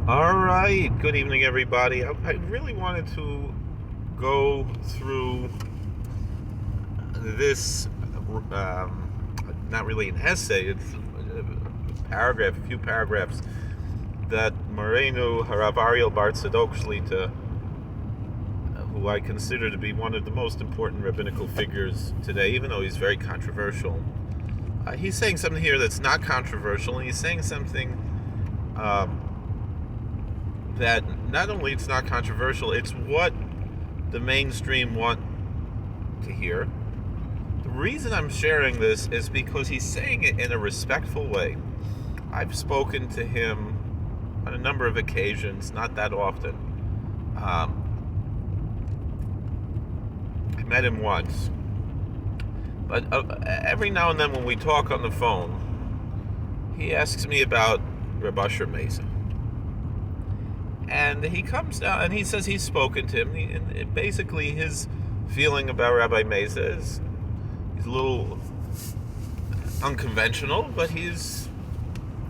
All right. Good evening, everybody. I really wanted to go through this, not really an essay, it's a paragraph, a few paragraphs that Moreno, Rav Ariel Bar Tzadok Shlita, who I consider to be one of the most important rabbinical figures today, even though he's very controversial. He's saying something here that's not controversial, and he's saying something that not only it's not controversial, it's what the mainstream want to hear. The reason I'm sharing this is because he's saying it in a respectful way. I've spoken to him on a number of occasions, not that often. I met him once. But every now and then when we talk on the phone, he asks me about Reb Asher Mesa. And he comes down and he says he's spoken to him. And basically his feeling about Rabbi Mesa is he's a little unconventional, but he's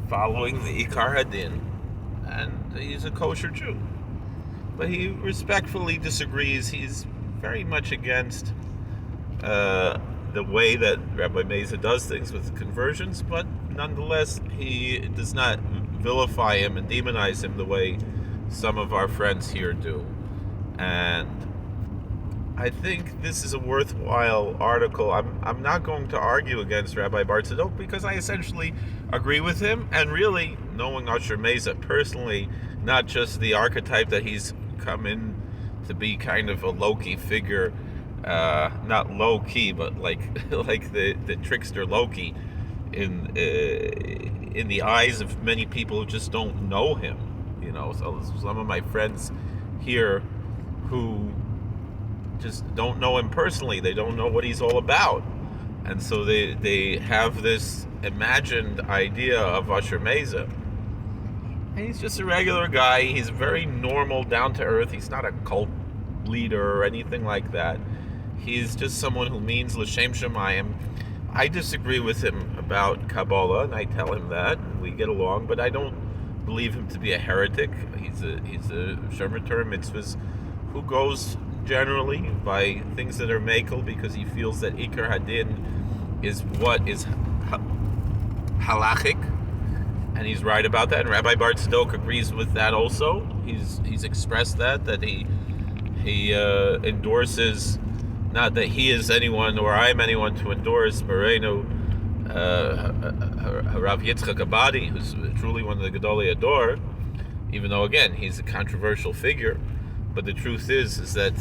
following the Ikar Hadin, and he's a kosher Jew. But he respectfully disagrees. He's very much against the way that Rabbi Mesa does things with conversions, but nonetheless, he does not vilify him and demonize him the way some of our friends here do. And I think this is a worthwhile article. I'm not going to argue against Rabbi Bar Tzadok because I essentially agree with him, and really, knowing Asher Mesa personally, not just the archetype that he's come in to be kind of a low-key figure, not low-key, but like the trickster Loki in the eyes of many people who just don't know him. So some of my friends here who just don't know him personally, they don't know what he's all about, and so they have this imagined idea of Asher Mesa. And he's just a regular guy. He's very normal, down to earth. He's not a cult leader or anything like that. He's just someone who means L'Shem Shemayim. I disagree with him about Kabbalah, and I tell him that, and we get along, but I don't believe him to be a heretic. He's a Shomer Torah mitzvahs who goes generally by things that are makel because he feels that Ikar Hadin is what is halachic, and he's right about that. And Rabbi Bar Tzadok agrees with that also. He's expressed that he endorses, not that he is anyone or I'm anyone to endorse Moreno, Rav Yitzchak Abadi, who's truly one of the Gedolei Ador, even though again he's a controversial figure. But the truth is that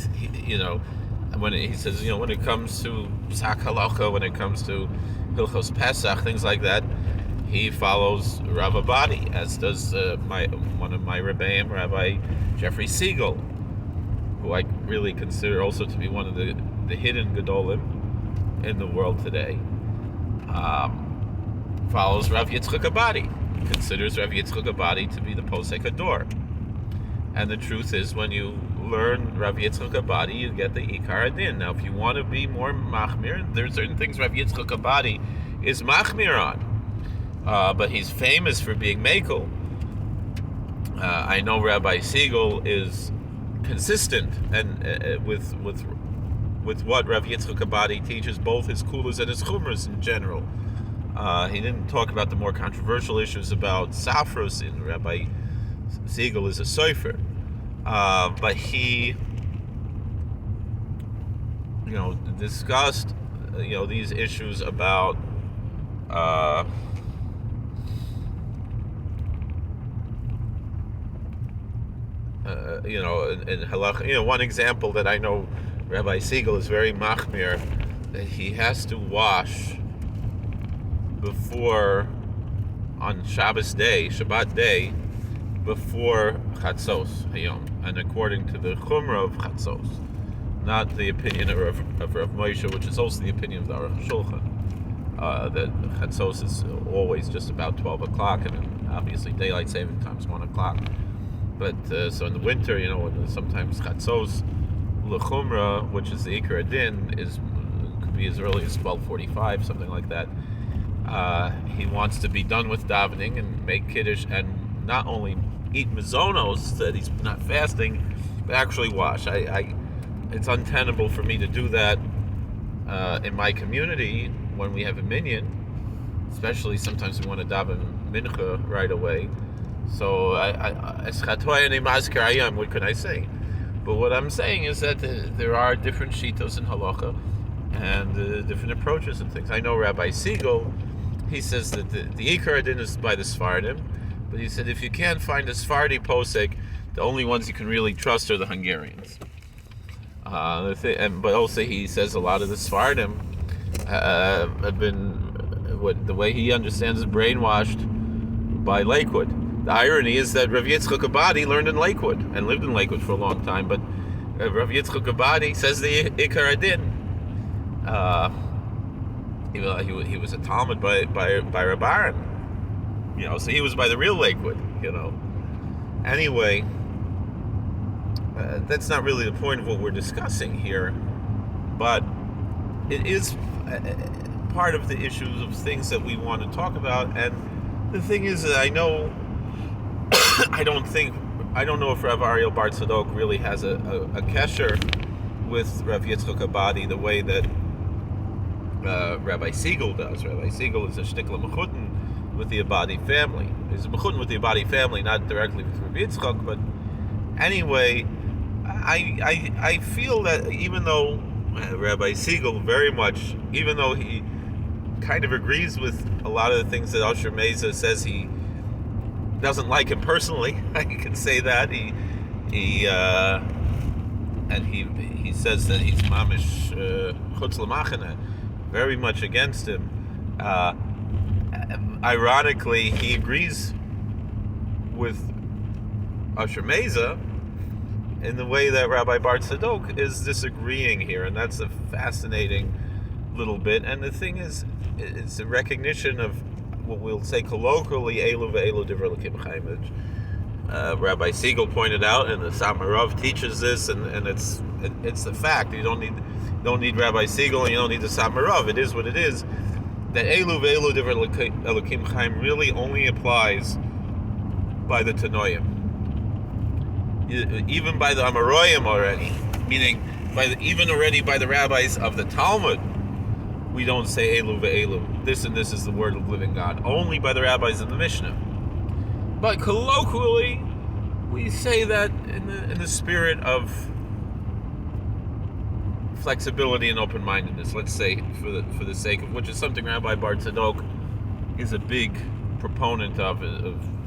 when he says when it comes to Psak Halacha, when it comes to Hilchos Pesach, things like that, he follows Rav Abadi, as does one of my Rebbeim, Rabbi Jeffrey Siegel, who I really consider also to be one of the hidden Gedolim in the world today. Follows Rav Yitzchak Abadi, considers Rav Yitzchak Abadi to be the Posek Ador. And the truth is, when you learn Rav Yitzchak Abadi, you get the Ikar Hadin. Now, if you want to be more machmir, there's certain things Rav Yitzchak Abadi is machmir on, but he's famous for being mekel. I know Rabbi Siegel is consistent and with what Rav Yitzchak Abadi teaches, both his kulas and his chumras in general. He didn't talk about the more controversial issues about Safros, and Rabbi Siegel is a sofer, but he, discussed, these issues about in halach. One example that I know Rabbi Siegel is very machmir, that he has to wash before, on Shabbat day, before Chatzos Hayom, and according to the Chumrah of Chatzos, not the opinion of Rav Moshe, which is also the opinion of the Aruch Shulchan, that Chatzos is always just about 12 o'clock, and obviously daylight saving time is 1 o'clock. But so in the winter, sometimes Chatzos L'Chumrah, which is the Ikar Hadin, could be as early as 12:45, something like that. He wants to be done with davening and make kiddush, and not only eat mazonos, that he's not fasting, but actually wash. It's untenable for me to do that in my community when we have a minyan, especially sometimes we want to daven mincha right away. So what can I say? But what I'm saying is that there are different shitos in halacha and different approaches and things. I know Rabbi Siegel, he says that the Ikar Adin is by the Sfardim, but he said if you can't find a Sfardi posek, the only ones you can really trust are the Hungarians. But also he says a lot of the Sfardim have been, the way he understands is, brainwashed by Lakewood. The irony is that Rav Yitzchak Abadi learned in Lakewood and lived in Lakewood for a long time, but Rav Yitzchak Abadi says the Ikar Adin. He was a Talmud by Rav Aaron, so he was by the real Lakewood, Anyway, that's not really the point of what we're discussing here, but it is part of the issues of things that we want to talk about. And the thing is that I don't know if Rav Ariel Bar Tzadok really has a kesher with Rav Yitzchak Abadi the way that Rabbi Siegel does. Rabbi Siegel is a shtikla mechutin with the Abadi family. He's a mechutin with the Abadi family, not directly with Rav Yitzchak, but anyway, I feel that even though Rabbi Siegel very much, even though he kind of agrees with a lot of the things that Asher Meza says, he doesn't like him personally. I can say that he says that he's mamish chutz l'machane, very much against him. Ironically, he agrees with Asher Meza in the way that Rabbi Bar Tzadok is disagreeing here, and that's a fascinating little bit. And the thing is, it's a recognition of what we'll say colloquially, Elu ve'elu divrei Elokim Chaim. Rabbi Siegel pointed out, and the Samarov teaches this, and it's the fact. You don't need Rabbi Siegel, and you don't need the Samarov. It is what it is. That Elu ve'elu divrei Elokim Chaim really only applies by the Tanoim, even by the Amoraim already, meaning even already by the rabbis of the Talmud. We don't say Elu ve'elu, this and this is the word of living God, only by the rabbis of the Mishnah. But colloquially, we say that in the spirit of flexibility and open-mindedness, let's say, for the sake of which is something Rabbi Bar Tzadok is a big proponent of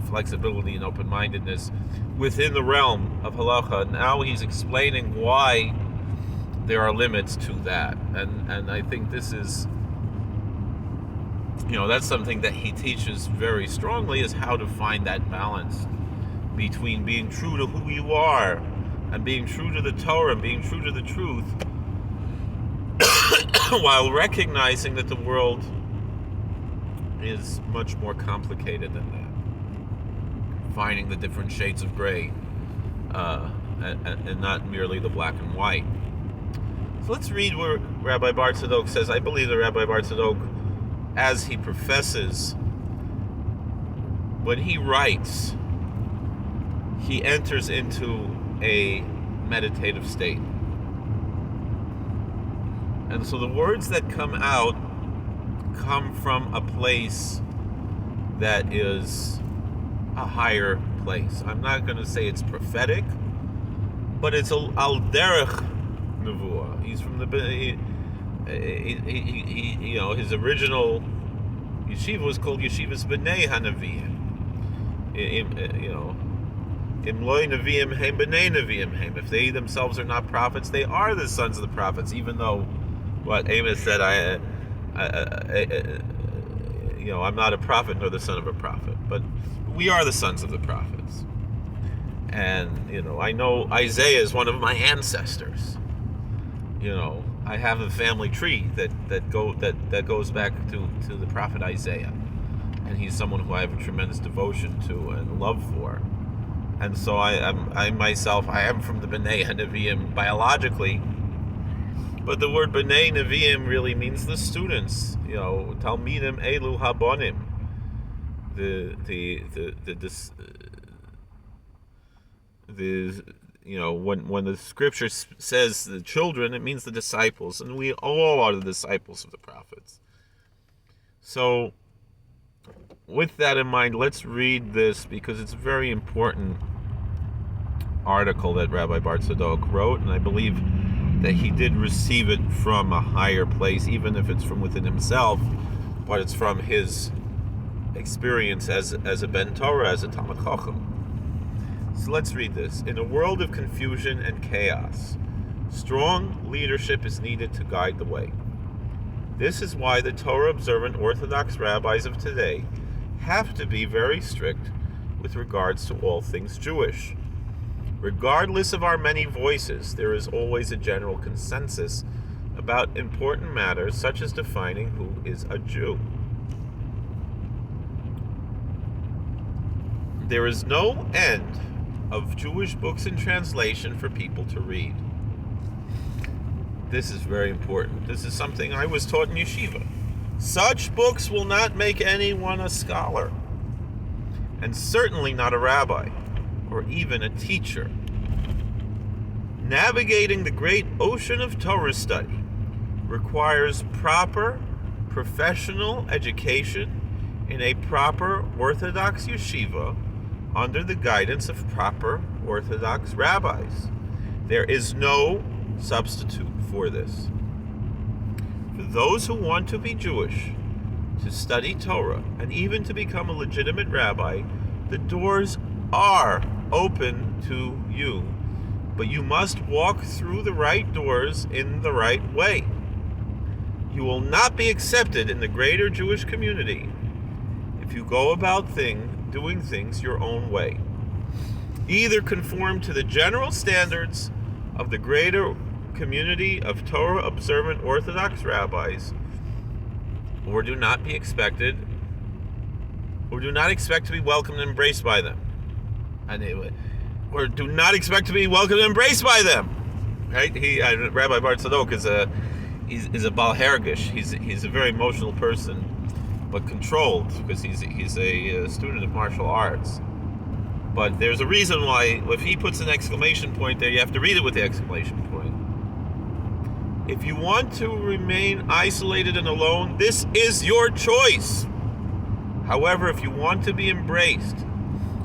flexibility and open-mindedness within the realm of halacha. Now he's explaining why there are limits to that, and I think this is, that's something that he teaches very strongly, is how to find that balance between being true to who you are and being true to the Torah and being true to the truth while recognizing that the world is much more complicated than that. Finding the different shades of gray and not merely the black and white. So let's read where Rabbi Bar Tzadok says. I believe that Rabbi Bar Tzadok, as he professes, when he writes, he enters into a meditative state. And so the words that come out come from a place that is a higher place. I'm not going to say it's prophetic, but it's al derech nevuah. He's from the his original yeshiva was called Yeshivas B'nei HaNeviim. Im loy neviim heim b'nei neviim heim. If they themselves are not prophets, they are the sons of the prophets. Even though what Amos said, I'm not a prophet nor the son of a prophet, but we are the sons of the prophets. And I know Isaiah is one of my ancestors. I have a family tree that goes back to the prophet Isaiah, and he's someone who I have a tremendous devotion to and love for. And so I myself am from the B'nei HaNeviim biologically, but the word B'nei Neviim really means the students. Talmidim Elu Habonim. when the scripture says the children, it means the disciples, and we all are the disciples of the prophets. So, with that in mind, let's read this because it's a very important article that Rabbi Bar Tzadok wrote, and I believe that he did receive it from a higher place, even if it's from within himself, but it's from his experience as a Ben Torah, as a Talmid Chacham. So let's read this. In a world of confusion and chaos, strong leadership is needed to guide the way. This is why the Torah-observant Orthodox rabbis of today have to be very strict with regards to all things Jewish. Regardless of our many voices, there is always a general consensus about important matters such as defining who is a Jew. There is no end of Jewish books in translation for people to read. This is very important. This is something I was taught in yeshiva. Such books will not make anyone a scholar, and certainly not a rabbi, or even a teacher. Navigating the great ocean of Torah study requires proper professional education in a proper Orthodox yeshiva under the guidance of proper Orthodox rabbis. There is no substitute for this. For those who want to be Jewish, to study Torah, and even to become a legitimate rabbi, the doors are open to you, but you must walk through the right doors in the right way. You will not be accepted in the greater Jewish community if you go about doing things your own way. Either conform to the general standards of the greater community of Torah-observant Orthodox rabbis, or do not expect to be welcomed and embraced by them. Or do not expect to be welcomed and embraced by them. Right? Rabbi Bar Tzadok is a Baalei Teshuvah. He's a very emotional person, but controlled, because he's a student of martial arts. But there's a reason why if he puts an exclamation point there, you have to read it with the exclamation point. If you want to remain isolated and alone, this is your choice. However, if you want to be embraced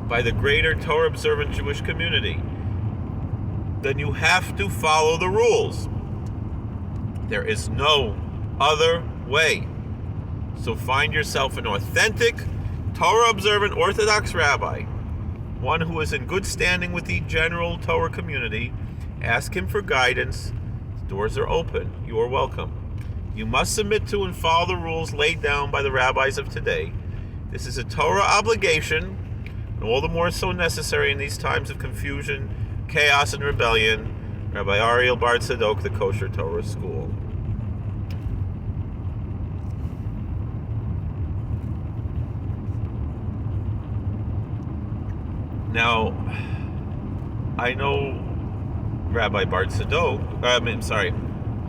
by the greater Torah-observant Jewish community, then you have to follow the rules. There is no other way. So find yourself an authentic, Torah-observant Orthodox rabbi, one who is in good standing with the general Torah community. Ask him for guidance. The doors are open. You are welcome. You must submit to and follow the rules laid down by the rabbis of today. This is a Torah obligation, and all the more so necessary in these times of confusion, chaos, and rebellion. Rabbi Ariel Bar Tzadok, the Kosher Torah School. Now, I know Rabbi Bar Tzadok,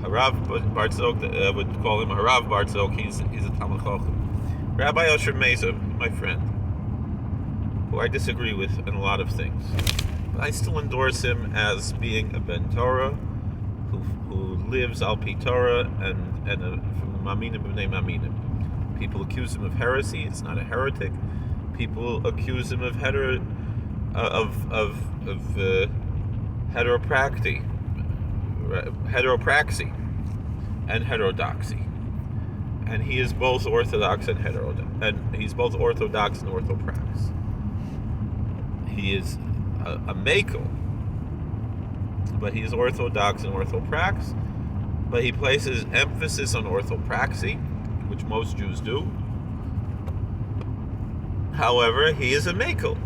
Harav Bar Tzadok, would call him Harav Bar Tzadok. He's a Talmid Chacham. Rabbi Osher Mesa, my friend, who I disagree with in a lot of things, but I still endorse him as being a Ben Torah, who lives al pi Torah and from Maminim b'nei Maminim. People accuse him of heresy. It's not a heretic. People accuse him of heteropraxy and heterodoxy, and he is both orthodox and he's both orthodox and orthoprax. He is a makel, but he is orthodox and orthoprax, but he places emphasis on orthopraxy, which most Jews do. However, he is a makel.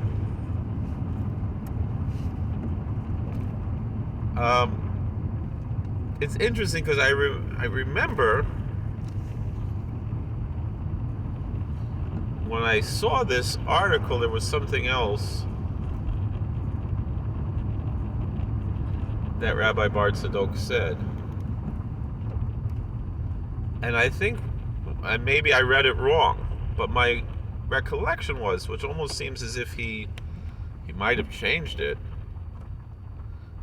It's interesting because I remember when I saw this article, there was something else that Rabbi Bar Tzadok said, and I think maybe I read it wrong, but my recollection was, which almost seems as if he might have changed it,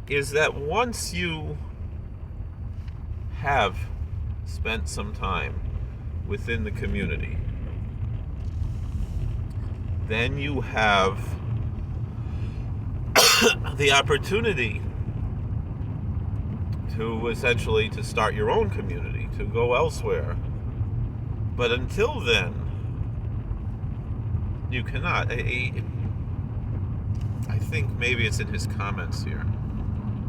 is that once you have spent some time within the community, then you have the opportunity to essentially to start your own community, to go elsewhere. But until then, you cannot. I think maybe it's in his comments here,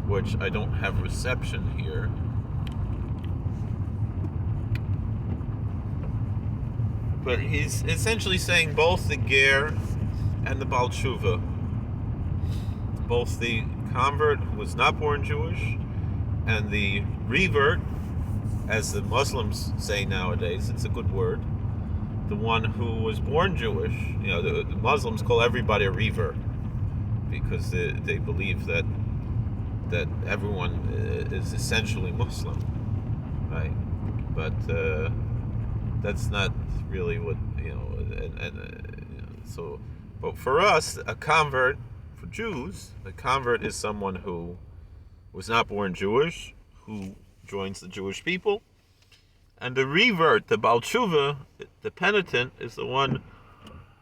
which I don't have reception here. But he's essentially saying both the ger and the Baalei Teshuvah, both the convert who was not born Jewish and the revert, as the Muslims say nowadays, it's a good word, the one who was born Jewish. The Muslims call everybody a revert because they believe that everyone is essentially Muslim, right? But that's not really what so. But for us, a convert, for Jews, a convert is someone who was not born Jewish, who joins the Jewish people, and the revert, the Baalei Teshuvah, the penitent, is the one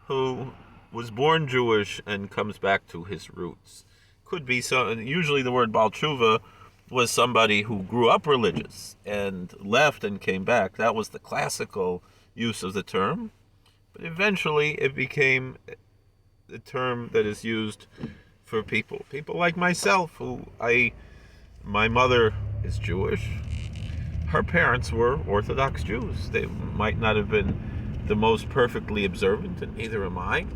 who was born Jewish and comes back to his roots. Could be so. Usually, the word Baalei Teshuvah was somebody who grew up religious and left and came back. That was the classical use of the term. But eventually it became the term that is used for people like myself, my mother is Jewish. Her parents were Orthodox Jews. They might not have been the most perfectly observant, and neither am I.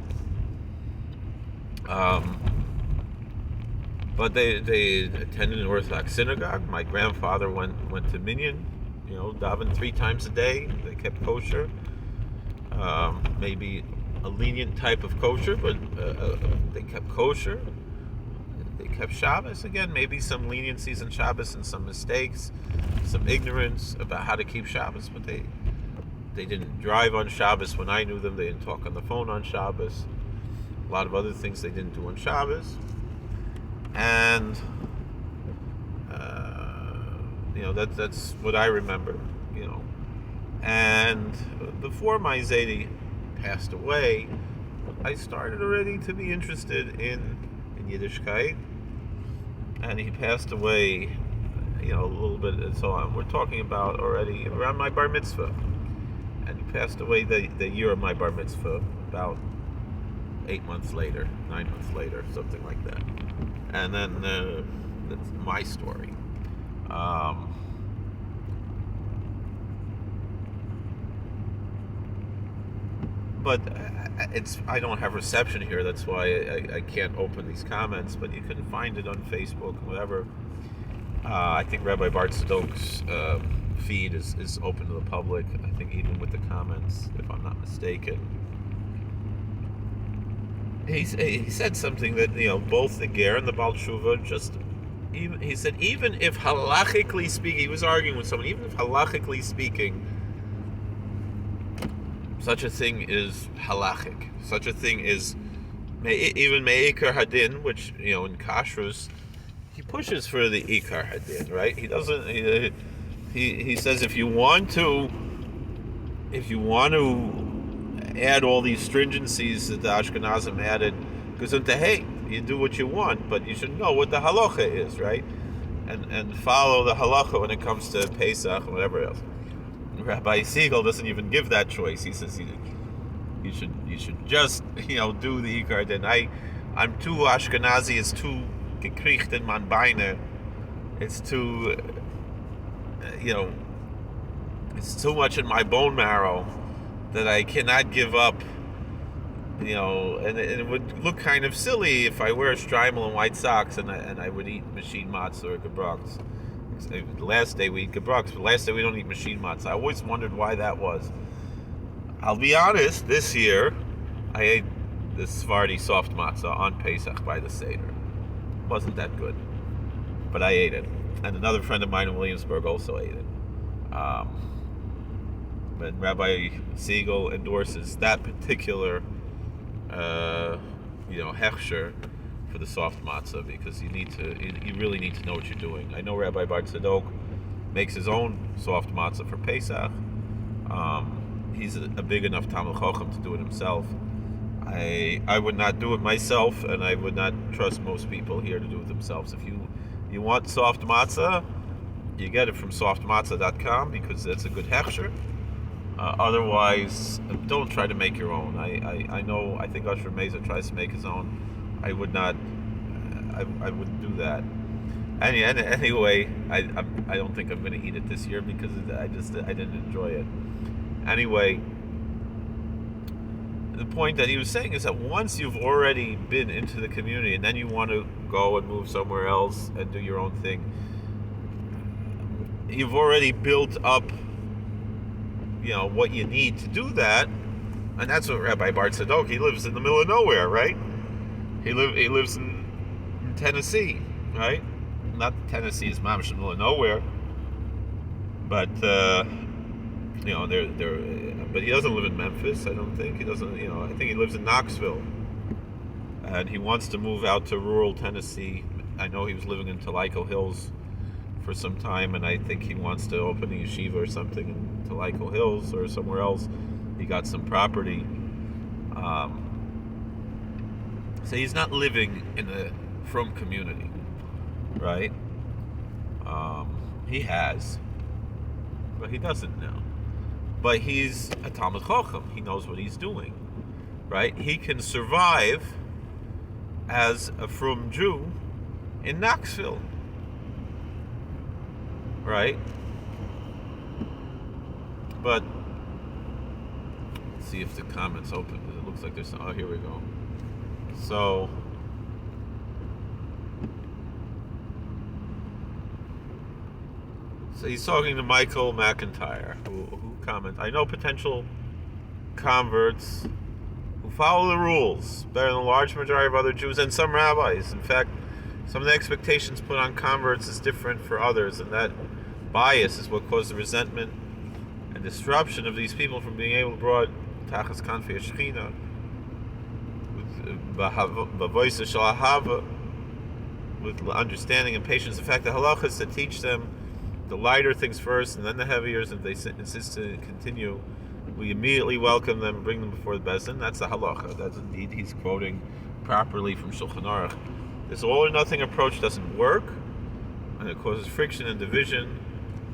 But they attended an Orthodox synagogue. My grandfather went to Minyan, davened 3 times a day. They kept kosher. Maybe a lenient type of kosher, but they kept kosher. They kept Shabbos. Again, maybe some leniencies in Shabbos and some mistakes, some ignorance about how to keep Shabbos, but they didn't drive on Shabbos when I knew them. They didn't talk on the phone on Shabbos. A lot of other things they didn't do on Shabbos. And that's what I remember. And before my Zaidi passed away, I started already to be interested in Yiddishkeit, and he passed away, a little bit. And so on. We're talking about already around my bar mitzvah, and he passed away the year of my bar mitzvah, about 9 months later, something like that. And then that's my story. But I don't have reception here. That's why I can't open these comments. But you can find it on Facebook and whatever. I think Rabbi Bar Tzadok's feed is open to the public. I think even with the comments, if I'm not mistaken. He said something that both the ger and the Baalei Teshuvah he said even if halachically speaking, he was arguing with someone, even if halachically speaking, such a thing is halachic. Such a thing is even me'ikar hadin, which in kashrus he pushes for the ikar hadin, right? He doesn't. He says if you want to add all these stringencies that the Ashkenazim added, you do what you want, but you should know what the halacha is, right? And follow the halacha when it comes to Pesach and whatever else. Rabbi Siegel doesn't even give that choice. He says you should just do the ikar. Then I'm too Ashkenazi. It's too gekriegt in man Beine. It's too it's too much in my bone marrow that I cannot give up. And it would look kind of silly if I wear a shtreimel and white socks and I would eat machine matzah or gebrocks. The last day we eat gebrocks, but last day we don't eat machine matzah. I always wondered why that was. I'll be honest, this year I ate this Sephardi soft matzah on Pesach by the Seder. It wasn't that good, but I ate it. And another friend of mine in Williamsburg also ate it. But Rabbi Siegel endorses that particular hechsher, for the soft matzah, because you really need to know what you're doing. I know Rabbi Bar Tzadok makes his own soft matzah for Pesach. He's a big enough Talmid Chacham to do it himself. I would not do it myself, and I would not trust most people here to do it themselves. If you want soft matzah, you get it from softmatzah.com, because that's a good hechsher. Otherwise, don't try to make your own. I think Usher Meza tries to make his own. I would not. I wouldn't do that. Anyway, I don't think I'm going to eat it this year, because I didn't enjoy it. Anyway, the point that he was saying is that once you've already been into the community and then you want to go and move somewhere else and do your own thing, you've already built up, what you need to do that. And that's what Rabbi Bar Tzadok, he lives in the middle of nowhere, right? He lives in Tennessee, right? Not Tennessee is mamish in the middle of nowhere, but but he doesn't live in Memphis. I don't think he doesn't. I think he lives in Knoxville, and he wants to move out to rural Tennessee. I know he was living in Talico Hills for some time, and I think he wants to open a yeshiva or something in Talico Hills or somewhere else. He got some property. So he's not living in a frum community, right? He has, but he doesn't now. But he's a Talmid Chacham. He knows what he's doing, right? He can survive as a frum Jew in Knoxville, right? But let's see if the comments open. It looks like there's some. Oh, here we go. So he's talking to Michael McIntyre, who comments, I know potential converts who follow the rules better than a large majority of other Jews and some rabbis. In fact, some of the expectations put on converts is different for others, and that bias is what caused the resentment and disruption of these people from being able to broad tachas kanfei Shechina with voice of shalahava, with understanding and patience. In fact, the halacha is to teach them the lighter things first, and then the heavier. If they insist to continue, we immediately welcome them and bring them before the Bezdin. That's the halacha. That's indeed, he's quoting properly from Shulchan Aruch. This all or nothing approach doesn't work, and it causes friction and division,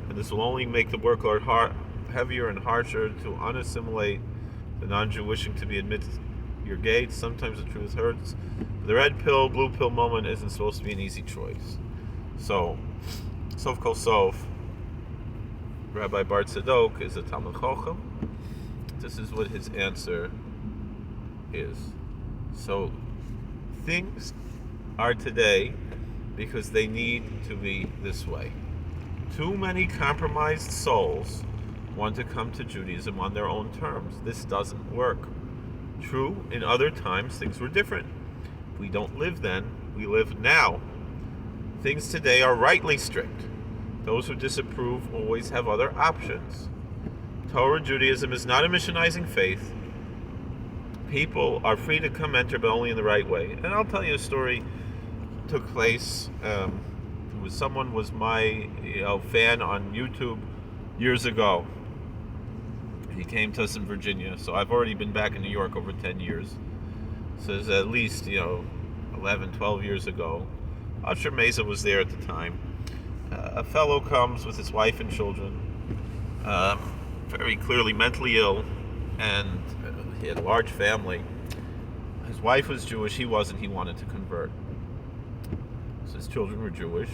and this will only make the workload heavier and harsher to unassimilate the non-Jew wishing to be admitted your gates. Sometimes the truth hurts. The red pill, blue pill moment isn't supposed to be an easy choice. So, Sof Kol Sof, Rabbi Bar Tzadok is a Talmid Chacham. This is what his answer is. So, things are today because they need to be this way. Too many compromised souls want to come to Judaism on their own terms. This doesn't work. True, in other times things were different. We don't live then, we live now. Things today are rightly strict. Those who disapprove always have other options. Torah Judaism is not a missionizing faith. People are free to come enter, but only in the right way. And I'll tell you a story that took place. Someone was my fan on YouTube years ago. He came to us in Virginia, so I've already been back in New York over 10 years. So it's at least 11, 12 years ago. Usher Meza was there at the time. A fellow comes with his wife and children, very clearly mentally ill, and he had a large family. His wife was Jewish, he wasn't. He wanted to convert. So his children were Jewish,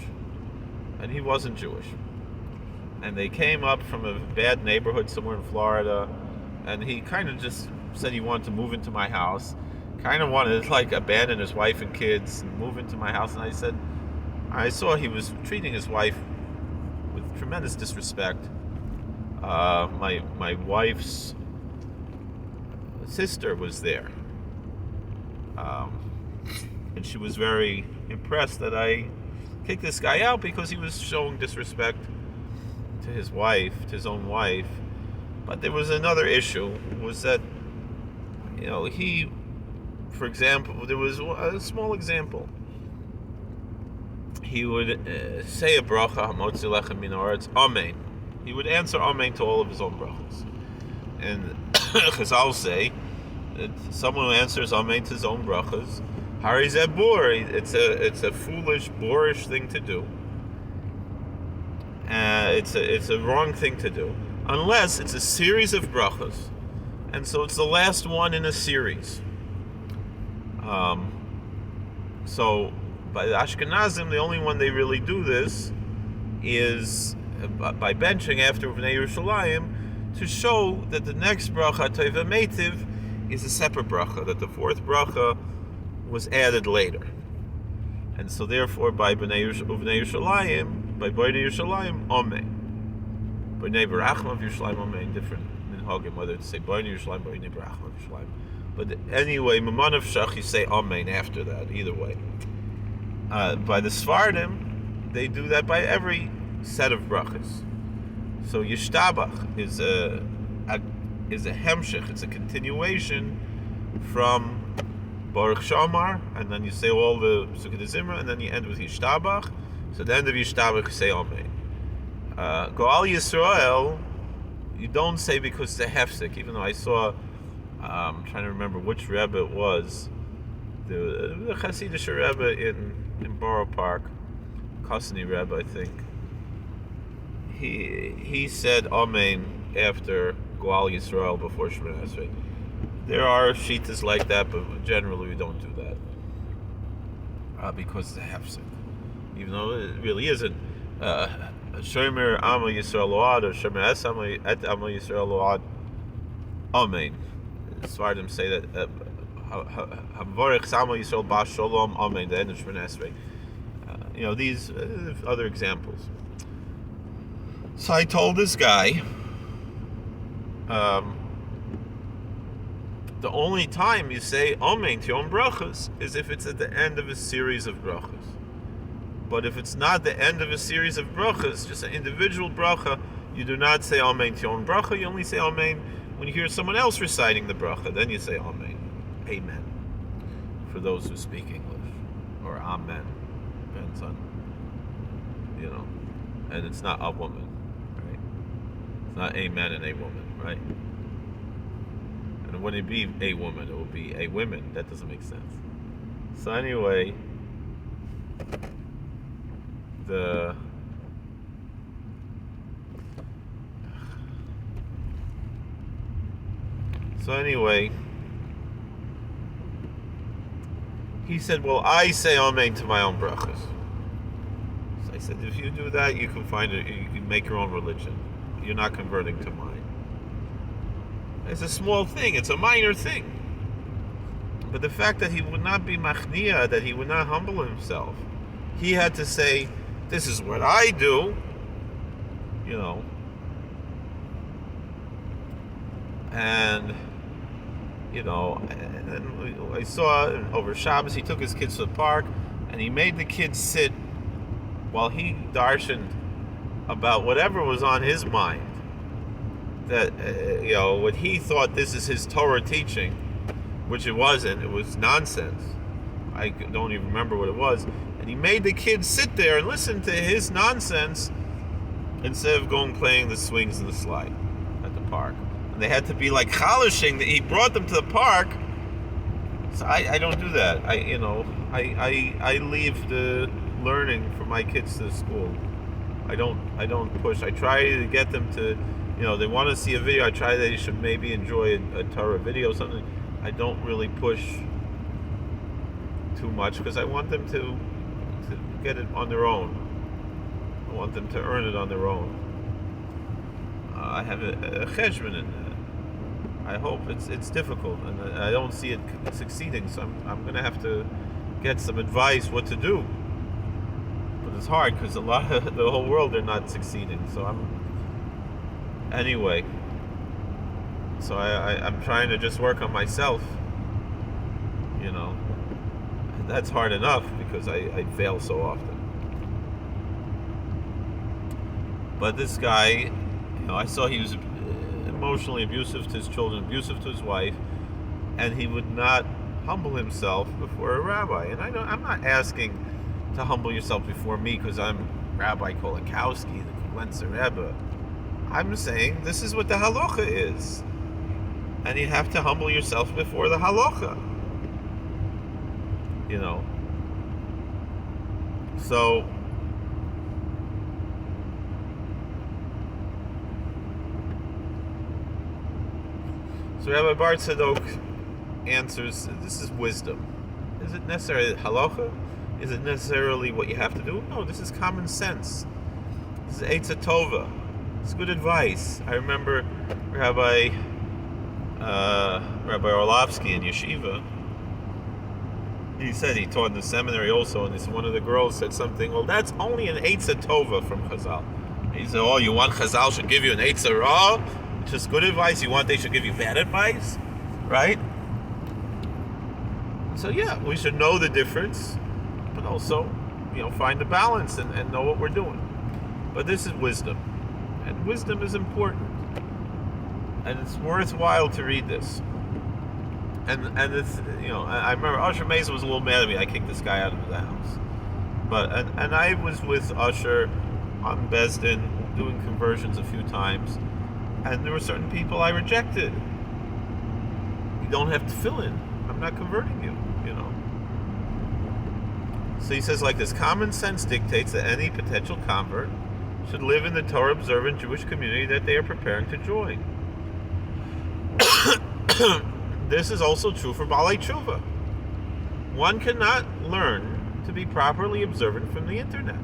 and he wasn't Jewish. And they came up from a bad neighborhood somewhere in Florida, and he kind of just said he wanted to move into my house. Kind of wanted to abandon his wife and kids and move into my house. And I saw he was treating his wife with tremendous disrespect. My wife's sister was there, and she was very impressed that I kicked this guy out because he was showing disrespect to his wife, to his own wife. But there was another issue, was that he for example, there was a small example. He would say a bracha, Hamotzi lechem min haaretz, Amen. He would answer Amen to all of his own brachas. And Chazal say that someone who answers Amen to his own brachas, Hari zeh bor, it's a foolish, boorish thing to do. It's a wrong thing to do, unless it's a series of brachas, and so it's the last one in a series. So by the Ashkenazim, the only one they really do this is by benching after Bnei Yerushalayim, to show that the next bracha, Tova Meitiv, is a separate bracha, that the fourth bracha was added later. And so therefore, by Bnei Yerushalayim, by Bnei Yerushalayim, Amen. Bnei Barachim of Yerushalayim, Amen, different minhagim, whether it's say Bnei Yerushalayim, Bnei Barachim of Yerushalayim. But anyway, Mamanav Shach, you say Amen after that, either way. By the Sfardim, they do that by every set of brachas. So Yishtabach is a hemshech, it's a continuation from Baruch Shamar, and then you say all the Sukkot Zimra, and then you end with Yishtabach. So at the end of Yishtabach, you say Amen. Goal Yisrael, you don't say because it's a hefsek, even though I saw, I'm trying to remember which Rebbe it was, the Hasidic Rebbe in Borough Park, Kosny Rebbe, I think. He said Amen after Goal Yisrael before Shemoneh Esrei. There are shitas like that, but generally we don't do that because it's a hefsek, even though it really isn't. Shomer Amo Yisrael Load or Shomer Es Amo Yisrael Load. Amen. Svardim say that Hamvorech Amo Yisrael Bas Shalom Amen. The end of Shemoneh Esrei. These other examples. So I told this guy, the only time you say Amen to your own brachas is if it's at the end of a series of brachas. But if it's not the end of a series of brachas, just an individual bracha, you do not say Amen to your own bracha. You only say Amen when you hear someone else reciting the bracha. Then you say Amen. Amen. For those who speak English. Or Amen. Depends on, and it's not a woman. It's not a man and a woman, right? And it wouldn't be a woman, it would be a women. That doesn't make sense. So anyway, he said, well, I say Amen to my own brachas. So I said, if you do that, you can find it, you can make your own religion. You're not converting to mine. It's a small thing, it's a minor thing. But the fact that he would not be machnia, that he would not humble himself, he had to say, this is what I do, and I saw over Shabbos, he took his kids to the park, and he made the kids sit while he darshaned about whatever was on his mind. That, what he thought this is his Torah teaching, which it wasn't, it was nonsense. I don't even remember what it was. And he made the kids sit there and listen to his nonsense instead of going playing the swings and the slide at the park. And they had to be like chalishing that he brought them to the park. So I don't do that. I leave the learning for my kids to school. I don't push. I try to get them to, they want to see a video. I try that they should maybe enjoy a Torah video or something. I don't really push too much because I want them to get it on their own. I want them to earn it on their own. I have a cheshbon in that. I hope it's difficult, and I don't see it succeeding. So I'm going to have to get some advice what to do. But it's hard because a lot of the whole world they're not succeeding. So anyway. So I'm trying to just work on myself. And that's hard enough because I fail so often. But this guy, I saw he was emotionally abusive to his children, abusive to his wife, and he would not humble himself before a rabbi. And I'm not asking to humble yourself before me because I'm Rabbi Kolakowski, the Koblenzer Rebbe. I'm saying this is what the halacha is. And you have to humble yourself before the halacha. So Rabbi Bar Tzadok answers, this is wisdom. Is it necessarily halacha? Is it necessarily what you have to do? No, this is common sense. This is Eitzah Tova. It's good advice. I remember Rabbi Orlovsky in Yeshiva. He said he taught in the seminary also, and one of the girls said something, well, that's only an Eitzah Tova from Chazal. He said, oh, you want Chazal should give you an Eitzah Ra? It's just good advice. You want they should give you bad advice? Right? So yeah, we should know the difference, but also, find the balance and know what we're doing. But this is wisdom. And wisdom is important. And it's worthwhile to read this. And it's, I remember Usher Mason was a little mad at me. I kicked this guy out of the house. But and I was with Usher on Besdin doing conversions a few times, and there were certain people I rejected. You don't have to fill in. I'm not converting you. So he says like this: common sense dictates that any potential convert should live in the Torah-observant Jewish community that they are preparing to join. This is also true for Baalei Teshuvah. One cannot learn to be properly observant from the internet.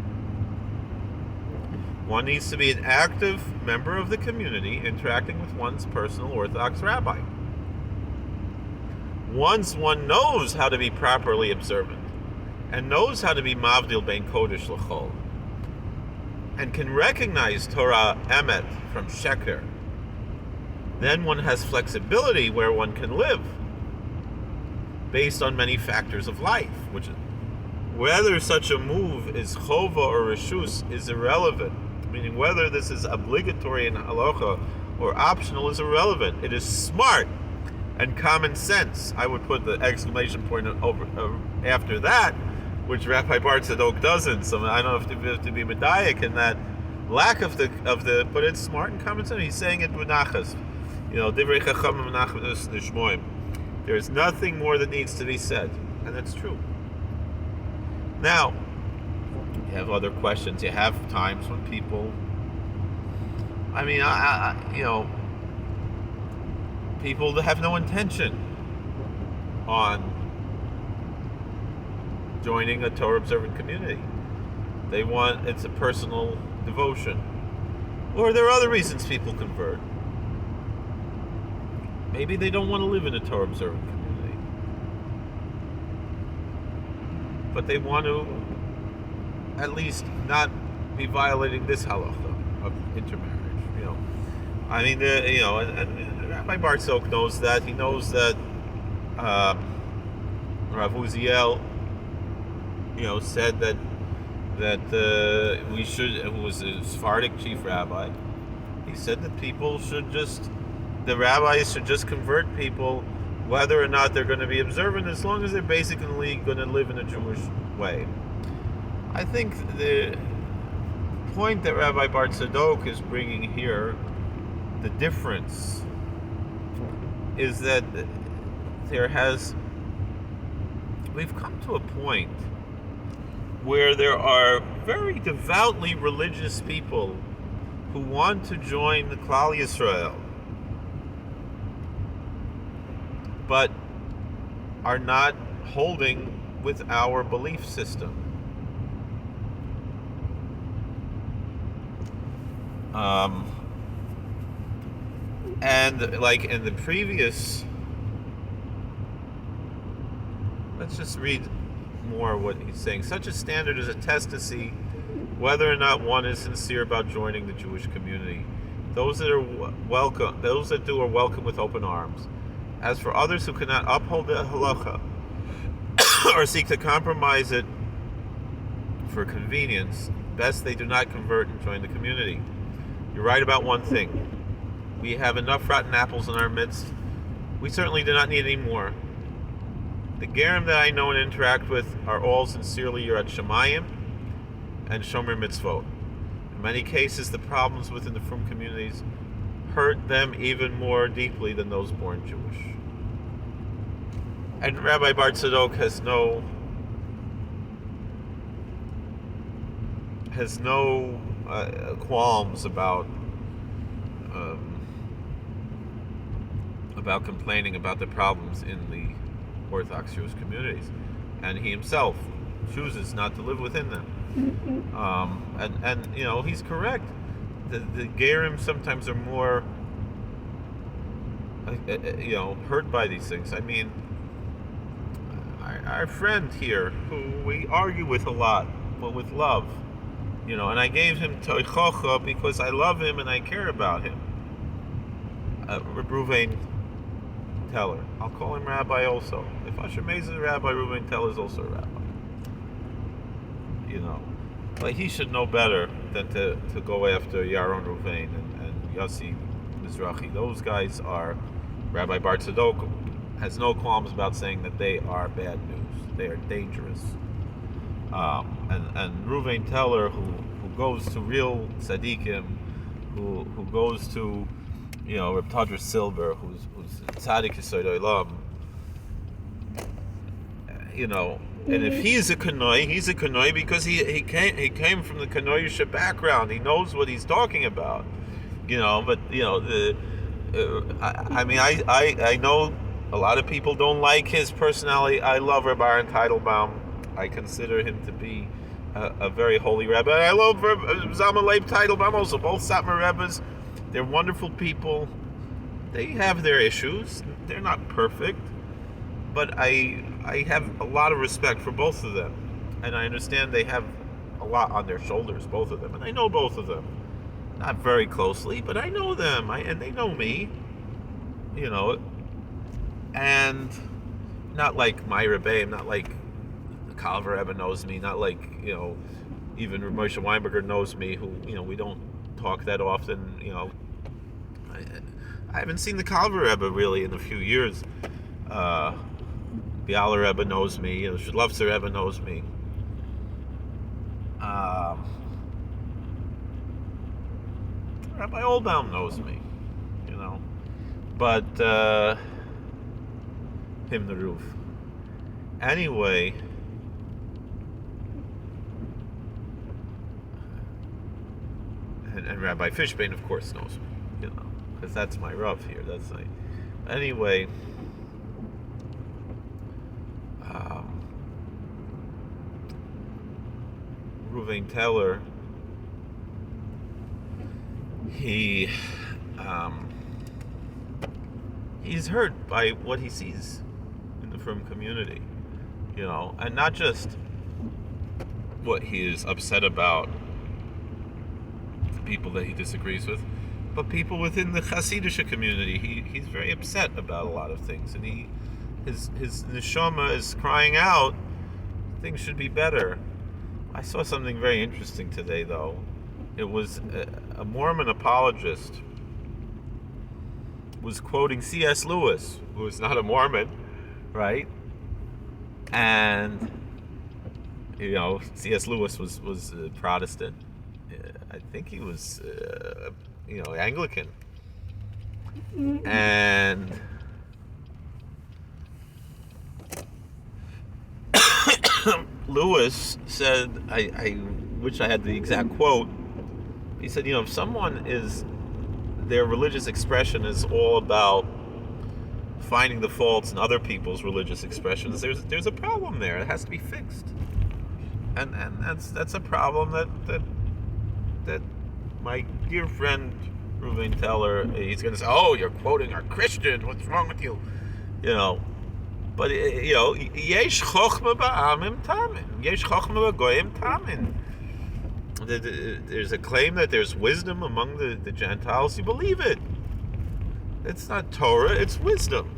One needs to be an active member of the community, interacting with one's personal Orthodox rabbi. Once one knows how to be properly observant, and knows how to be mavdil bein kodesh l'chol, and can recognize Torah emet from sheker, then one has flexibility where one can live based on many factors of life, which whether such a move is chova or reshus is irrelevant, meaning whether this is obligatory in halacha or optional is irrelevant. It is smart and common sense. I would put the exclamation point over after that, which Rabbi Bar Tzadok doesn't. So I don't have to be medayik in that lack of the, but it's smart and common sense. He's saying it b'nachas. Divrei chachamim nachas nishmoim. There's nothing more that needs to be said, and that's true. Now, you have other questions. You have times when people, people that have no intention on joining a Torah observant community. It's a personal devotion. Or there are other reasons people convert. Maybe they don't want to live in a Torah observant community, but they want to at least not be violating this halacha of intermarriage. And Rabbi Bar Tzadok knows that. He knows that Rav Uziel, said that we should. Who was a Sephardic chief rabbi? He said that the rabbis should just convert people, whether or not they're going to be observant, as long as they're basically going to live in a Jewish way. I think the point that Rabbi Bar Tzadok is bringing here, the difference, is that we've come to a point where there are very devoutly religious people who want to join the Klal Yisrael, but are not holding with our belief system. And like in the previous, let's just read more what he's saying. Such a standard is a test to see whether or not one is sincere about joining the Jewish community. Those that do are welcome with open arms. As for others who cannot uphold the halacha or seek to compromise it for convenience, best they do not convert and join the community. You're right about one thing. We have enough rotten apples in our midst. We certainly do not need any more. The Gerim that I know and interact with are all sincerely Yirat Shamayim and Shomer Mitzvot. In many cases, the problems within the Frum communities hurt them even more deeply than those born Jewish. And Rabbi Bar Tzadok has no qualms about complaining about the problems in the Orthodox Jewish communities, and he himself chooses not to live within them. And he's correct. The Gerim sometimes are more hurt by these things. I mean, our friend here, who we argue with a lot, but with love, and I gave him Toichocha because I love him and I care about him. Reuven Teller. I'll call him Rabbi also. If Asher Meis is a rabbi, Reuven Teller is also a rabbi. But he should know better than to go after Yaron Reuven and Yossi Mizrahi. Those guys are, Rabbi Bar Tzadok has no qualms about saying that they are bad news. They are dangerous. And Reuven Teller, who goes to real tzaddikim, who goes to, Reb Tadra Silver, who's tzaddik Yesod Olam, and if he's a Kanoi, he's a Kanoi because he came from the Kanoisha background. He knows what he's talking about, But I know a lot of people don't like his personality. I love Reb Aaron Teitelbaum. I consider him to be a very holy Rebbe. And I love Zalman Leib Teitelbaum also. Both Satmar Rebbes, they're wonderful people. They have their issues. They're not perfect. But I have a lot of respect for both of them. And I understand they have a lot on their shoulders, both of them. And I know both of them. Not very closely, but I know them. And they know me. And not like my Rebbe, not like the Calver Rebbe knows me, not like, even Moshe Weinberger knows me, who, we don't talk that often, I haven't seen the Calver Rebbe really in a few years. Baalei Rebbe knows me, Shadlovtzer Rebbe knows me. Rabbi Oldbaum knows me, but him the roof. Anyway, and Rabbi Fishbane, of course, knows me, because that's my Rav here. That's my. Anyway, Reuven Teller, he's hurt by what he sees in the Frum community, and not just what he is upset about, the people that he disagrees with, but people within the Hasidic community. He's very upset about a lot of things, and his neshama is crying out, things should be better. I saw something very interesting today, though. It was a Mormon apologist was quoting C.S. Lewis, who is not a Mormon, right? And C.S. Lewis was a Protestant. I think he was Anglican. And Lewis said, I wish I had the exact quote. He said, if someone their religious expression is all about finding the faults in other people's religious expressions, there's a problem there. It has to be fixed. And that's a problem that my dear friend Reuven Teller, he's going to say, oh, you're quoting our Christian, what's wrong with you? But, yesh chochma ba'amim tamin. Yesh chochma ba'goyim tamin. There's a claim that there's wisdom among the Gentiles. You believe it. It's not Torah, it's wisdom.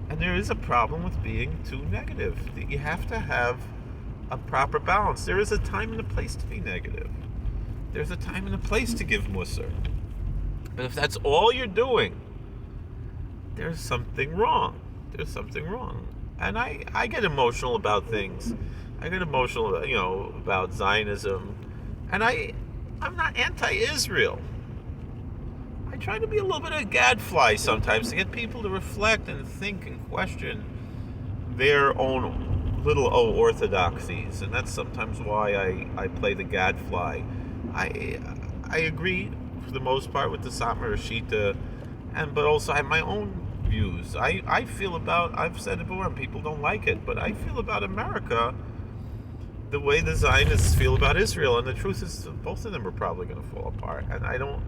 And there is a problem with being too negative. You have to have a proper balance. There is a time and a place to be negative. There's a time and a place to give musar. But if that's all you're doing, there's something wrong. There's something wrong. And I get emotional about things. I get emotional, about Zionism. And I'm not anti-Israel. I try to be a little bit of a gadfly sometimes to get people to reflect and think and question their own little orthodoxies. And that's sometimes why I play the gadfly. I agree for the most part with the Satmar Shita, but also I have my own views. I feel about, I've said it before and people don't like it, but I feel about America the way the Zionists feel about Israel, and the truth is both of them are probably going to fall apart. And I don't,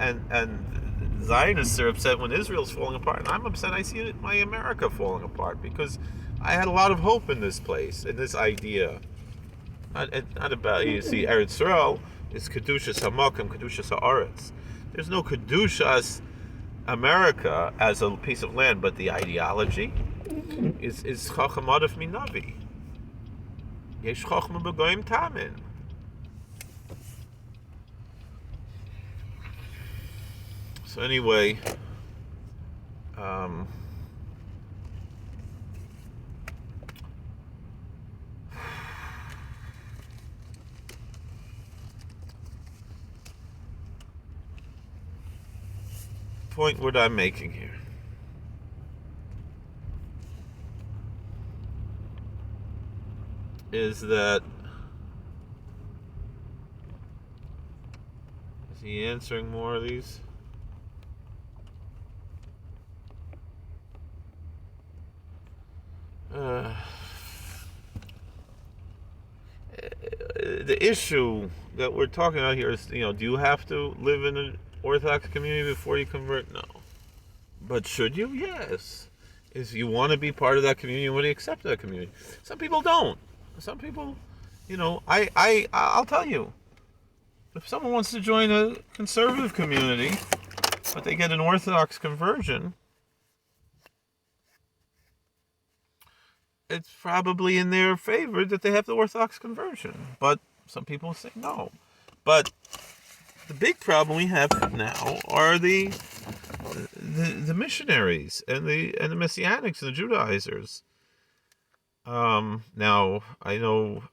and Zionists are upset when Israel's falling apart, and I'm upset I see my America falling apart, because I had a lot of hope in this place, in this idea. Not about, you see, Eretz Yisrael is Kedushas HaMakom, Kedushas HaAretz. There's no Kedushas America as a piece of land, but the ideology is Chacham Adif Minavi. Yesh Chachma B'Goyim Tamin. So anyway, point what I'm making here is that, is he answering more of these? The issue that we're talking about here is, do you have to live in an Orthodox community before you convert? No. But should you? Yes. If you want to be part of that community, you want to accept that community. Some people don't. Some people, I'll tell you, if someone wants to join a conservative community, but they get an Orthodox conversion, it's probably in their favor that they have the Orthodox conversion. But some people say no. But the big problem we have now are the missionaries and the Messianics and the Judaizers. Now I know,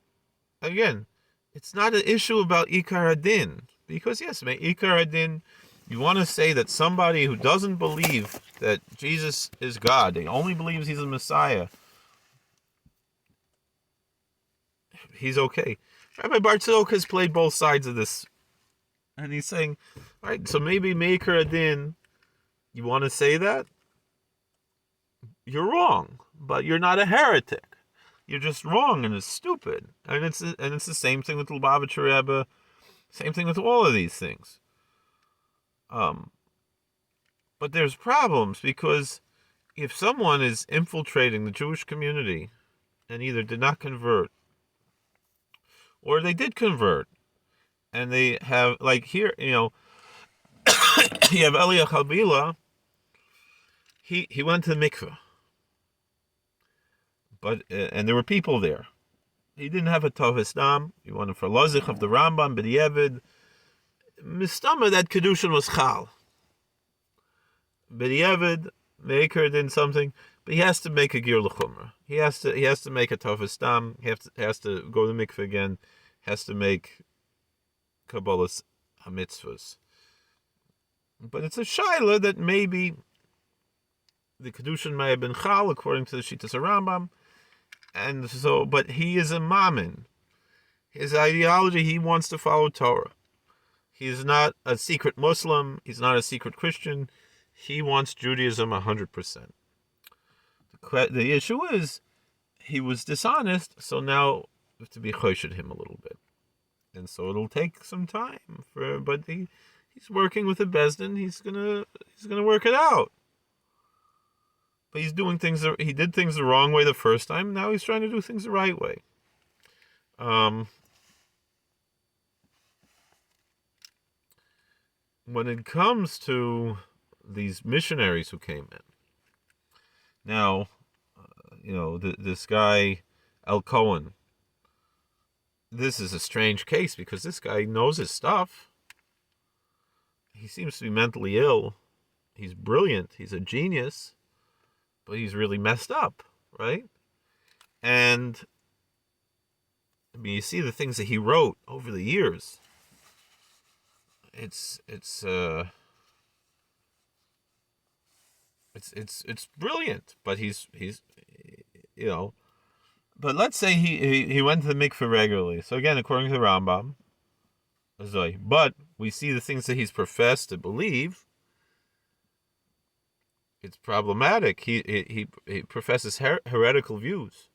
again, it's not an issue about Ikar Adin, because yes, Ikar Adin, you want to say that somebody who doesn't believe that Jesus is God, he only believes he's a Messiah, he's okay. Rabbi Bar Tzadok has played both sides of this, and he's saying, all right, so maybe Ikar Adin, you want to say that? You're wrong, but you're not a heretic. You're just wrong and it's stupid. And it's the same thing with the Lubavitcher Rebbe, same thing with all of these things. But there's problems, because if someone is infiltrating the Jewish community and either did not convert or they did convert, and they have, like here, you have Elia Chalbila, he went to the mikveh, but and there were people there. He didn't have a Tovas Dam. He wanted for Lozich of the Rambam, B'diavad. Mistama, that Kedushin was Chal. B'diavad, Meikar did something, but he has to make a Gir L'chumra. He has to make a Tovas Dam. He has to go to the mikveh again. Has to make Kabbalah's HaMitzvahs. But it's a shaila that maybe the Kedushin may have been Chal, according to the Shittas Rambam. And so, but he is a Mammon. His ideology, he wants to follow Torah. He's not a secret Muslim. He's not a secret Christian. He wants Judaism 100%. The issue is, he was dishonest, so now we have to be choshed him a little bit. And so it'll take some time but he's working with a Bezdin. He's gonna work it out. But he did things the wrong way the first time. Now he's trying to do things the right way. When it comes to these missionaries who came in, now, this guy, El Cohen, this is a strange case, because this guy knows his stuff. He seems to be mentally ill. He's brilliant. He's a genius. but he's really messed up, right? And I mean, you see the things that he wrote over the years. It's brilliant, but he's you know. But let's say he went to the mikveh regularly. So again, according to the Rambam, but we see the things that he's professed to believe. It's problematic. He professes heretical views.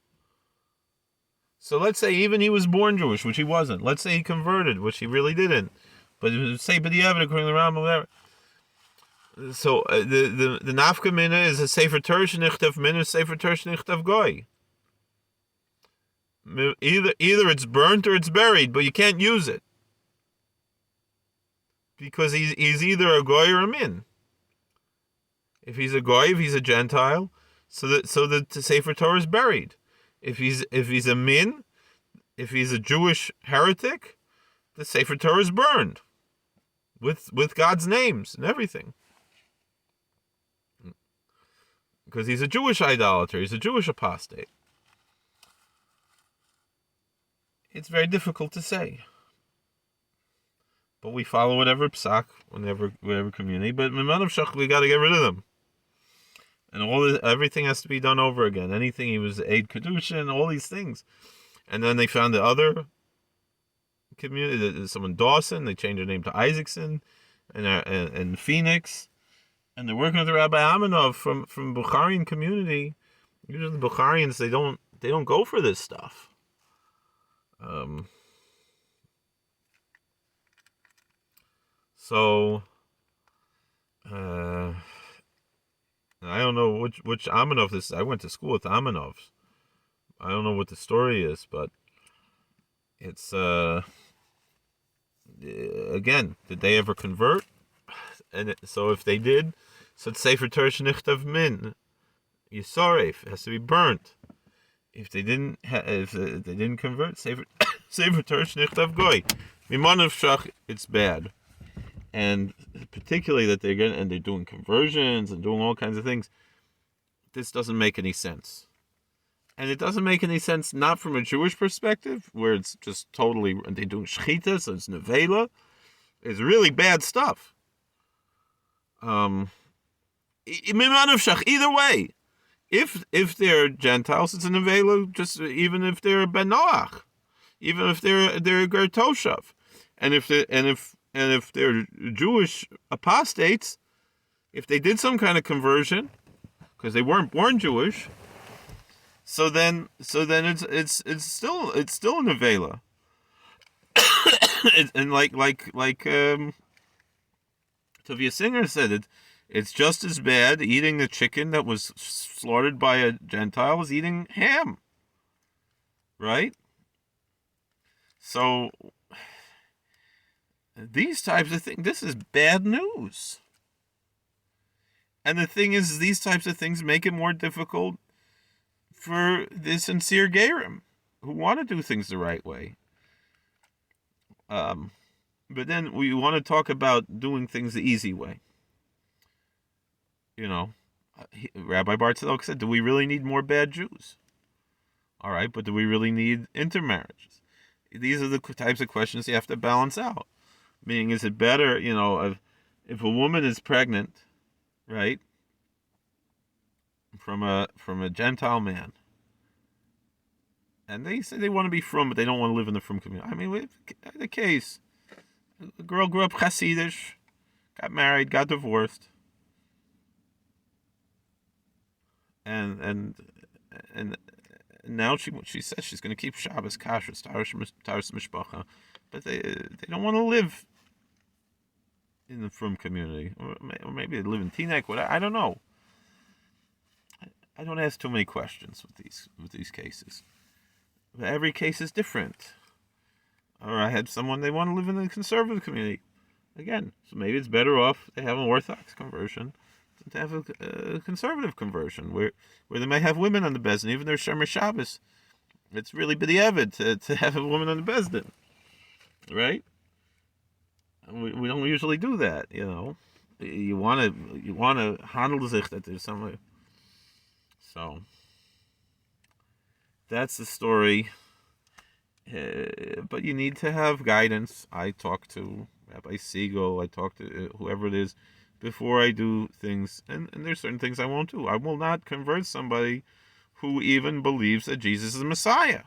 So let's say even he was born Jewish, which he wasn't. Let's say he converted, which he really didn't. But say b'diavad, according to the Rambam, whatever. So the nafka mina is a sefer Torah shenichtav mina, sefer Torah shenichtav goy. Either it's burnt or it's buried, but you can't use it because he's either a goy or a min. If he's a goy, if he's a Gentile, so the sefer Torah is buried. If he's a min, if he's a Jewish heretic, the sefer Torah is burned with God's names and everything. Because he's a Jewish idolater, he's a Jewish apostate. It's very difficult to say. But we follow whatever psak, whatever community. But Mimanav Shach, we got to get rid of them. And everything has to be done over again. Anything, he was Eid Kedushin, all these things. And then they found the other community, someone Dawson, they changed their name to Isaacson, and Phoenix. And they're working with the Rabbi Amenov from Bukharian community. Usually the Bukharians, they don't go for this stuff. So I don't know which Amenov this is. I went to school with Amenovs. I don't know what the story is, but it's again, did they ever convert? And so if they did, so it's Sefer Torah Shenichtav Min Yisoref, it has to be burnt. If they didn't convert, Sefer Torah Shenichtav Goy. Mimanav Shach, it's bad. And particularly that they're doing conversions and doing all kinds of things. This doesn't make any sense. And it doesn't make any sense not from a Jewish perspective, where it's just totally, and they're doing shechita, so it's nevela. It's really bad stuff. Either way, if they're Gentiles, it's a nevela. Just even if they're ben Noach, even if they're ger toshav, and if they're Jewish apostates, if they did some kind of conversion, because they weren't born Jewish, so then it's still a nevela. And like Tovia Singer said, it's just as bad eating the chicken that was slaughtered by a Gentile as eating ham, right? So these types of things, this is bad news. And the thing is, these types of things make it more difficult for the sincere Gerim who want to do things the right way. But then we want to talk about doing things the easy way. Rabbi Bar Tzadok said, do we really need more bad Jews? All right, but do we really need intermarriages? These are the types of questions you have to balance out. Meaning, is it better, if a woman is pregnant, right, from a Gentile man, and they say they want to be frum, but they don't want to live in the frum community. I mean, the case, a girl grew up Hasidish, got married, got divorced, and now she says she's going to keep Shabbos kashrus, taras mishpacha, but they don't want to live in the frum community, or maybe they live in Teaneck. Whatever, I don't know. I don't ask too many questions with these cases. But every case is different. Or I had someone, they want to live in the conservative community. Again, so maybe it's better off they have an Orthodox conversion than to have a conservative conversion, where they may have women on the Bezdin, even though Shomer Shabbos. It's really b'diavad to have a woman on the Bezdin, right? We don't usually do that, You want to handle sich that there's some. So that's the story. But you need to have guidance. I talk to Rabbi Siegel. I talk to whoever it is before I do things. And there's certain things I won't do. I will not convert somebody who even believes that Jesus is the Messiah.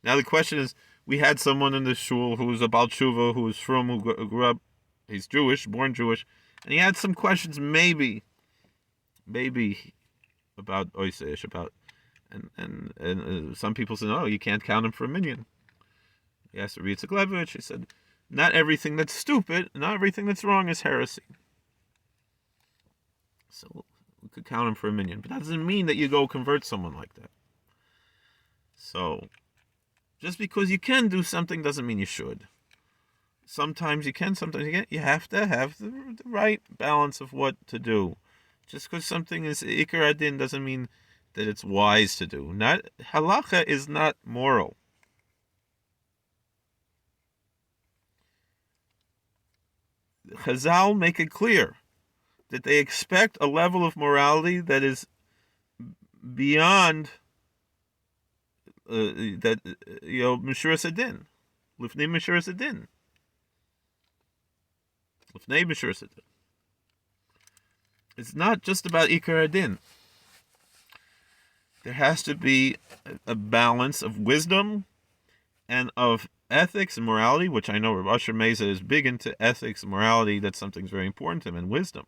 Now the question is, we had someone in the shul who was a Baalei Teshuvah, who was who grew up, he's Jewish, born Jewish, and he had some questions maybe about Oiseish, about and some people said, no, you can't count him for a minion. He asked Rabbi Yitzchak. He said, not everything that's stupid, not everything that's wrong is heresy. So we could count him for a minion, but that doesn't mean that you go convert someone like that. So just because you can do something doesn't mean you should. Sometimes you can, sometimes you can't. You have to have the right balance of what to do. Just because something is Ikar Adin doesn't mean that it's wise to do. Not halacha is not moral. Chazal make it clear that they expect a level of morality that is beyond that, Meshuras Adin, Lifnei Meshuras Adin, Lifnei Meshuras Adin. It's not just about Ikar Adin. There has to be a balance of wisdom and of ethics and morality, which I know Rav Asher Meza is big into ethics and morality. That's something very important to him, and wisdom.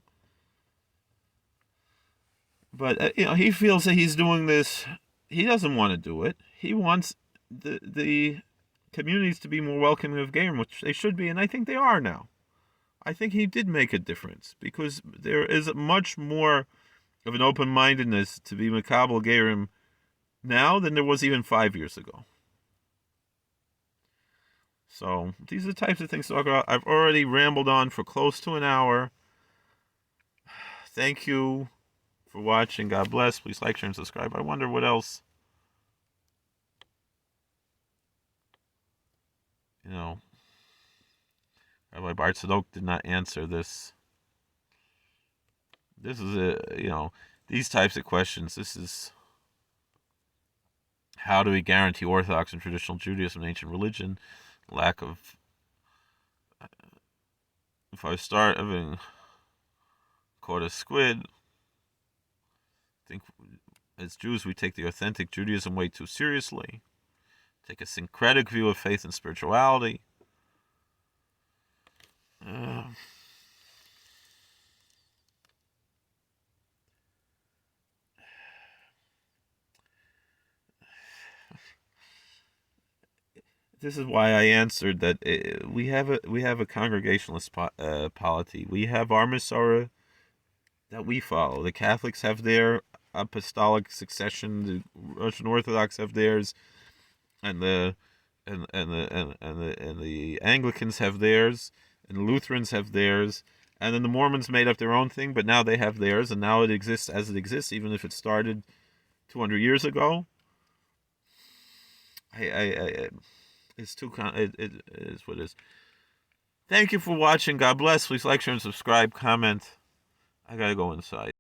But he feels that he's doing this. He doesn't want to do it. He wants the communities to be more welcoming of Gerim, which they should be, and I think they are now. I think he did make a difference because there is much more of an open-mindedness to be Makabel Gerim now than there was even 5 years ago. So these are the types of things to talk about. I've already rambled on for close to an hour. Thank you for watching. God bless. Please like, share, and subscribe. I wonder what else, Rabbi Bar Tzadok did not answer this. This is these types of questions. This is, how do we guarantee Orthodox and traditional Judaism and ancient religion? Lack of. If I start having caught a squid, I think as Jews we take the authentic Judaism way too seriously. Take a syncretic view of faith and spirituality. This is why I answered that we have a congregationalist polity. We have our Masorah that we follow. The Catholics have their apostolic succession. The Russian Orthodox have theirs, and the Anglicans have theirs, and the Lutherans have theirs, and then the Mormons made up their own thing. But now they have theirs, and now it exists as it exists, even if it started 200 years ago. It's it is what it is. Thank you for watching. God bless. Please like, share, and subscribe. Comment. I gotta go inside.